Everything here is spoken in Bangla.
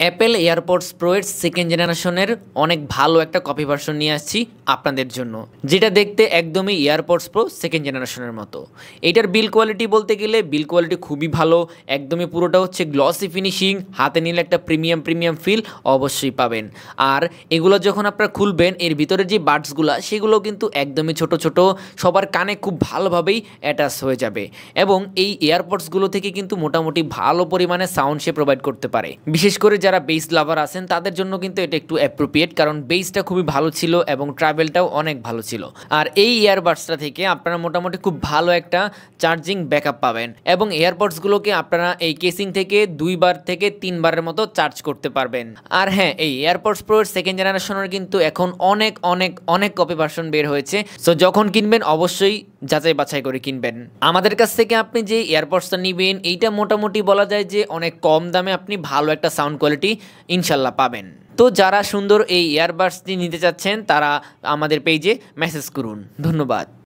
অ্যাপেল এয়ারপডস প্রো এর সেকেন্ড জেনারেশনের অনেক ভালো একটা কপি ভার্সন নিয়ে আসছি আপনাদের জন্য, যেটা দেখতে একদমই এয়ারপডস প্রো সেকেন্ড জেনারেশনের মতো। এটার বিল কোয়ালিটি বলতে গেলে বিল কোয়ালিটি খুবই ভালো, একদমই পুরোটা হচ্ছে গ্লসি ফিনিশিং, হাতে নিলে একটা প্রিমিয়াম ফিল অবশ্যই পাবেন। আর এগুলো যখন আপনারা খুলবেন, এর ভিতরে যে বাডসগুলো সেগুলো কিন্তু একদমই ছোট ছোট, সবার কানে খুব ভালোভাবেই অ্যাটাচ হয়ে যাবে এবং এই এয়ারপডসগুলো থেকে কিন্তু মোটামুটি ভালো পরিমাণে সাউন্ড সে প্রোভাইড করতে পারে। বিশেষ করে যারা বেস লাভার আছেন তাদের জন্য কিন্তু এটা একটু অ্যাপ্রোপ্রিয়েট, কারণ বেসটা খুবই ভালো ছিল এবং ট্রাভেলটাও অনেক ভালো ছিল। আর এই ইয়ারবাডসটা থেকে আপনারা মোটামুটি খুব ভালো একটা চার্জিং ব্যাকআপ পাবেন এবং এয়ারপডসগুলোকে আপনারা এই কেসিং থেকে 2 বার থেকে 3 বারের মতো চার্জ করতে পারবেন। আর হ্যাঁ, এই এয়ারপডস প্রো এর সেকেন্ড জেনারেশনের কিন্তু এখন অনেক অনেক অনেক কপি ভার্সন বের হয়েছে। সো যখন কিনবেন অবশ্যই যাচাই বাছাই করে কিনবেন। আমাদের কাছ থেকে আপনি যে এয়ারপডসটা নেবেন এইটা মোটামুটি বলা যায় যে অনেক কম দামে আপনি ভালো একটা সাউন্ড কোয়ালিটি ইনশাল্লাহ পাবেন। তো যারা সুন্দর এই ইয়ারবাডসটি নিতে চাচ্ছেন তারা আমাদের পেজে মেসেজ করুন। ধন্যবাদ।